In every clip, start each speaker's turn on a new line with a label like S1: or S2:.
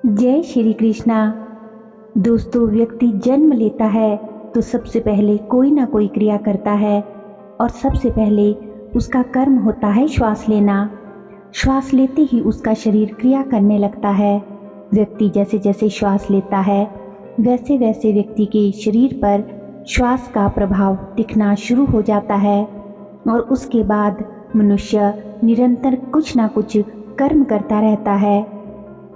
S1: जय श्री कृष्णा। दोस्तों, व्यक्ति जन्म लेता है तो सबसे पहले कोई ना कोई क्रिया करता है और सबसे पहले उसका कर्म होता है श्वास लेना। श्वास लेते ही उसका शरीर क्रिया करने लगता है। व्यक्ति जैसे जैसे श्वास लेता है वैसे वैसे व्यक्ति के शरीर पर श्वास का प्रभाव दिखना शुरू हो जाता है और उसके बाद मनुष्य निरंतर कुछ ना कुछ कर्म करता रहता है।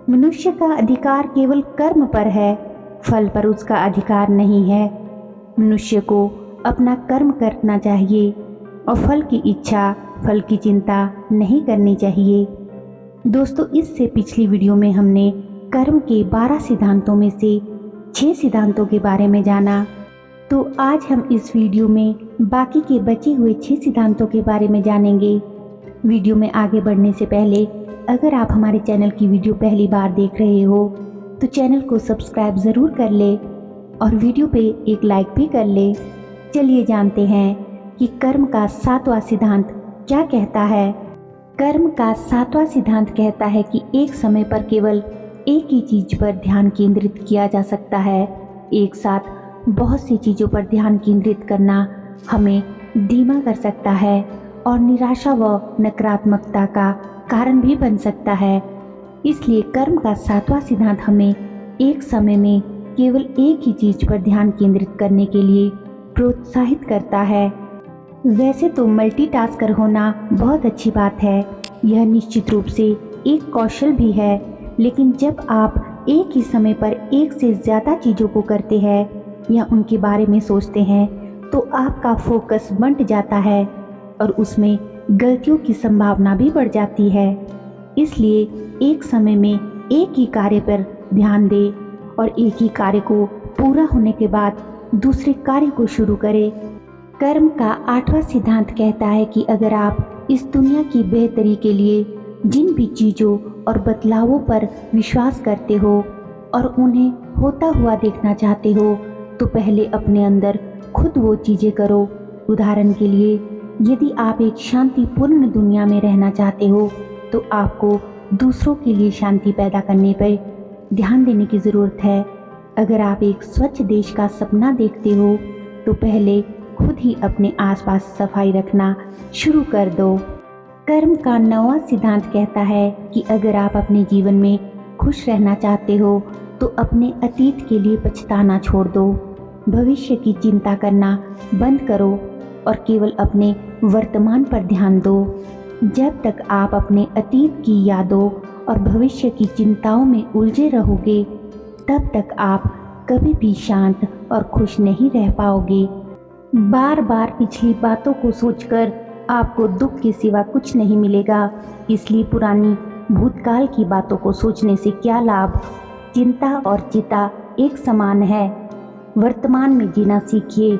S1: मनुष्य का अधिकार केवल कर्म पर है, फल पर उसका अधिकार नहीं है। मनुष्य को अपना कर्म करना चाहिए और फल की इच्छा, फल की चिंता नहीं करनी चाहिए। दोस्तों, इससे पिछली वीडियो में हमने कर्म के 12 सिद्धांतों में से 6 सिद्धांतों के बारे में जाना, तो आज हम इस वीडियो में बाकी के बचे हुए 6 सिद्धांतों के बारे में जानेंगे। वीडियो में आगे बढ़ने से पहले अगर आप हमारे चैनल की वीडियो पहली बार देख रहे हो तो चैनल को सब्सक्राइब ज़रूर कर ले और वीडियो पे एक लाइक भी कर ले। चलिए जानते हैं कि कर्म का 7वां सिद्धांत क्या कहता है। कर्म का 7वां सिद्धांत कहता है कि एक समय पर केवल एक ही चीज पर ध्यान केंद्रित किया जा सकता है। एक साथ बहुत सी चीज़ों पर ध्यान केंद्रित करना हमें धीमा कर सकता है और निराशा व नकारात्मकता का कारण भी बन सकता है। इसलिए कर्म का 7वां सिद्धांत हमें एक समय में केवल एक ही चीज पर ध्यान केंद्रित करने के लिए प्रोत्साहित करता है। वैसे तो मल्टीटास्कर होना बहुत अच्छी बात है, यह निश्चित रूप से एक कौशल भी है, लेकिन जब आप एक ही समय पर एक से ज़्यादा चीज़ों को करते हैं या उनके बारे में सोचते हैं तो आपका फोकस बंट जाता है और उसमें गलतियों की संभावना भी बढ़ जाती है। इसलिए एक समय में एक ही कार्य पर ध्यान दें और एक ही कार्य को पूरा होने के बाद दूसरे कार्य को शुरू करें। कर्म का 8वां सिद्धांत कहता है कि अगर आप इस दुनिया की बेहतरी के लिए जिन भी चीज़ों और बदलावों पर विश्वास करते हो और उन्हें होता हुआ देखना चाहते हो तो पहले अपने अंदर खुद वो चीज़ें करो। उदाहरण के लिए, यदि आप एक शांतिपूर्ण दुनिया में रहना चाहते हो तो आपको दूसरों के लिए शांति पैदा करने पर ध्यान देने की ज़रूरत है। अगर आप एक स्वच्छ देश का सपना देखते हो तो पहले खुद ही अपने आसपास सफाई रखना शुरू कर दो। कर्म का 9वां सिद्धांत कहता है कि अगर आप अपने जीवन में खुश रहना चाहते हो तो अपने अतीत के लिए पछताना छोड़ दो। भविष्य की चिंता करना बंद करो और केवल अपने वर्तमान पर ध्यान दो। जब तक आप अपने अतीत की यादों और भविष्य की चिंताओं में उलझे रहोगे तब तक आप कभी भी शांत और खुश नहीं रह पाओगे। बार बार पिछली बातों को सोचकर आपको दुख के सिवा कुछ नहीं मिलेगा, इसलिए पुरानी भूतकाल की बातों को सोचने से क्या लाभ। चिंता और चिता एक समान है। वर्तमान में जीना सीखिए।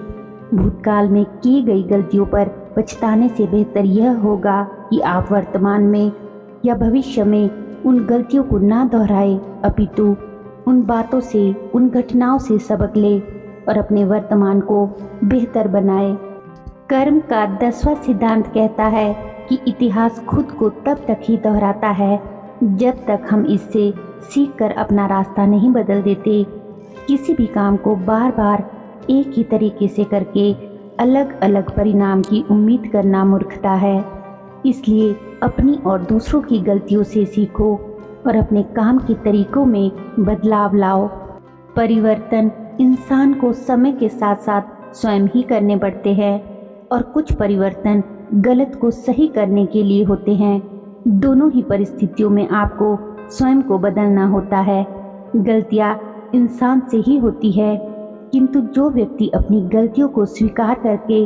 S1: भूतकाल में की गई गलतियों पर पछताने से बेहतर यह होगा कि आप वर्तमान में या भविष्य में उन गलतियों को ना दोहराए, अपितु उन बातों से, उन घटनाओं से सबक ले और अपने वर्तमान को बेहतर बनाए। कर्म का 10वां सिद्धांत कहता है कि इतिहास खुद को तब तक ही दोहराता है जब तक हम इससे सीखकर अपना रास्ता नहीं बदल देते। किसी भी काम को बार बार एक ही तरीके से करके अलग अलग परिणाम की उम्मीद करना मूर्खता है। इसलिए अपनी और दूसरों की गलतियों से सीखो और अपने काम के तरीकों में बदलाव लाओ। परिवर्तन इंसान को समय के साथ साथ स्वयं ही करने पड़ते हैं और कुछ परिवर्तन गलत को सही करने के लिए होते हैं। दोनों ही परिस्थितियों में आपको स्वयं को बदलना होता है। गलतियाँ इंसान से ही होती है, किंतु जो व्यक्ति अपनी गलतियों को स्वीकार करके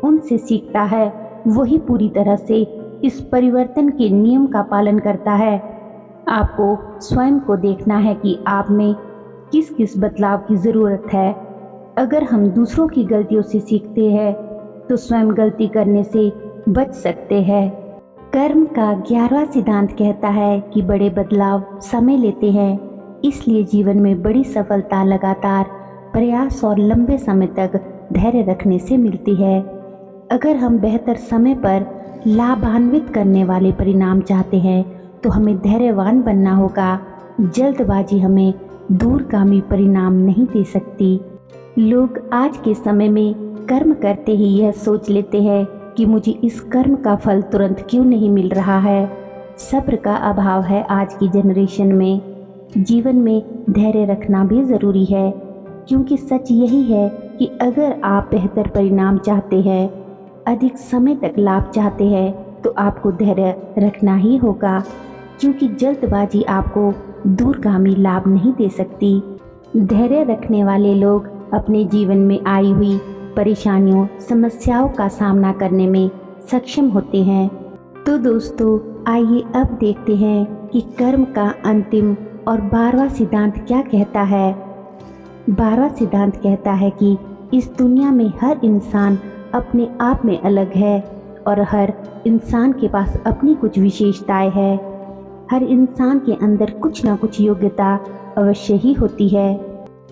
S1: उनसे सीखता है वही पूरी तरह से इस परिवर्तन के नियम का पालन करता है। आपको स्वयं को देखना है कि आप में किस किस बदलाव की ज़रूरत है। अगर हम दूसरों की गलतियों से सीखते हैं तो स्वयं गलती करने से बच सकते हैं। कर्म का 11वां सिद्धांत कहता है कि बड़े बदलाव समय लेते हैं, इसलिए जीवन में बड़ी सफलता लगातार प्रयास और लंबे समय तक धैर्य रखने से मिलती है। अगर हम बेहतर समय पर लाभान्वित करने वाले परिणाम चाहते हैं तो हमें धैर्यवान बनना होगा जल्दबाजी हमें दूरगामी परिणाम नहीं दे सकती। लोग आज के समय में कर्म करते ही यह सोच लेते हैं कि मुझे इस कर्म का फल तुरंत क्यों नहीं मिल रहा है। सब्र का अभाव है आज की जनरेशन में। जीवन में धैर्य रखना भी ज़रूरी है, क्योंकि सच यही है कि अगर आप बेहतर परिणाम चाहते हैं, अधिक समय तक लाभ चाहते हैं, तो आपको धैर्य रखना ही होगा, क्योंकि जल्दबाजी आपको दूरगामी लाभ नहीं दे सकती। धैर्य रखने वाले लोग अपने जीवन में आई हुई परेशानियों, समस्याओं का सामना करने में सक्षम होते हैं। तो दोस्तों, आइए अब देखते हैं कि कर्म का अंतिम और 12वां सिद्धांत क्या कहता है। 12वां सिद्धांत कहता है कि इस दुनिया में हर इंसान अपने आप में अलग है और हर इंसान के पास अपनी कुछ विशेषताएं हैं। हर इंसान के अंदर कुछ ना कुछ योग्यता अवश्य ही होती है।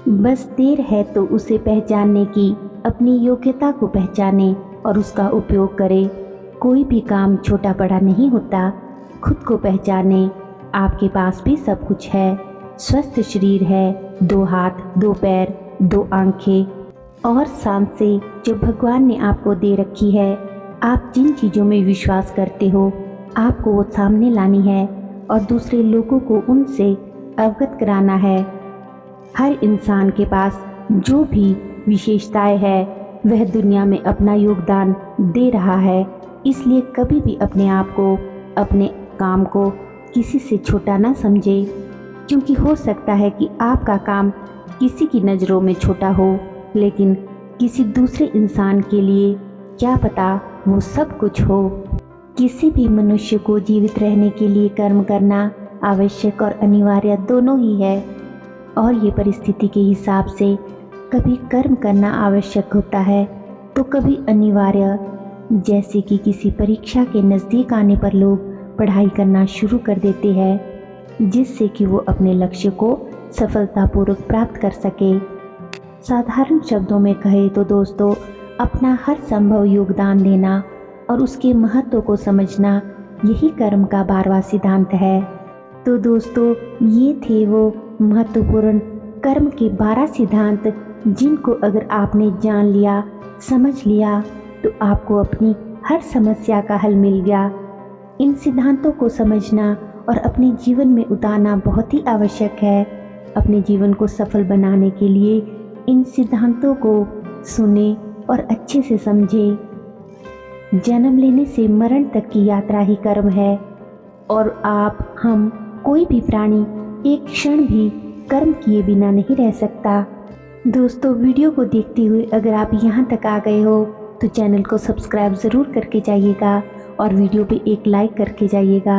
S1: बस देर है तो उसे पहचानने की, अपनी योग्यता को पहचाने और उसका उपयोग करे। कोई भी काम छोटा बड़ा नहीं होता। खुद को पहचाने। आपके पास भी सब कुछ है। स्वस्थ शरीर है, 2 हाथ, 2 पैर, 2 आंखें और सांसें जो भगवान ने आपको दे रखी है। आप जिन चीज़ों में विश्वास करते हो, आपको वो सामने लानी है और दूसरे लोगों को उनसे अवगत कराना है। हर इंसान के पास जो भी विशेषताएं है, वह दुनिया में अपना योगदान दे रहा है। इसलिए कभी भी अपने आप को, अपने काम को किसी से छोटा ना समझे, क्योंकि हो सकता है कि आपका काम किसी की नज़रों में छोटा हो, लेकिन किसी दूसरे इंसान के लिए क्या पता वो सब कुछ हो। किसी भी मनुष्य को जीवित रहने के लिए कर्म करना आवश्यक और अनिवार्य दोनों ही है, और ये परिस्थिति के हिसाब से कभी कर्म करना आवश्यक होता है तो कभी अनिवार्य। जैसे कि किसी परीक्षा के नज़दीक आने पर लोग पढ़ाई करना शुरू कर देते हैं, जिससे कि वो अपने लक्ष्य को सफलतापूर्वक प्राप्त कर सके। साधारण शब्दों में कहे तो दोस्तों, अपना हर संभव योगदान देना और उसके महत्व को समझना, यही कर्म का 12वां सिद्धांत है। तो दोस्तों, ये थे वो महत्वपूर्ण कर्म के 12 सिद्धांत, जिनको अगर आपने जान लिया, समझ लिया, तो आपको अपनी हर समस्या का हल मिल गया। इन सिद्धांतों को समझना और अपने जीवन में उतारना बहुत ही आवश्यक है। अपने जीवन को सफल बनाने के लिए इन सिद्धांतों को सुने और अच्छे से समझे। जन्म लेने से मरण तक की यात्रा ही कर्म है, और आप, हम, कोई भी प्राणी एक क्षण भी कर्म किए बिना नहीं रह सकता। दोस्तों, वीडियो को देखते हुए अगर आप यहाँ तक आ गए हो तो चैनल को सब्सक्राइब ज़रूर करके जाइएगा और वीडियो पे एक लाइक करके जाइएगा।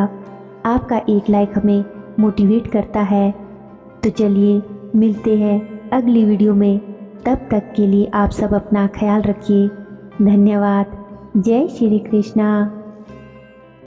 S1: आपका एक लाइक हमें मोटिवेट करता है। तो चलिए मिलते हैं अगली वीडियो में। तब तक के लिए आप सब अपना ख्याल रखिए। धन्यवाद। जय श्री कृष्णा।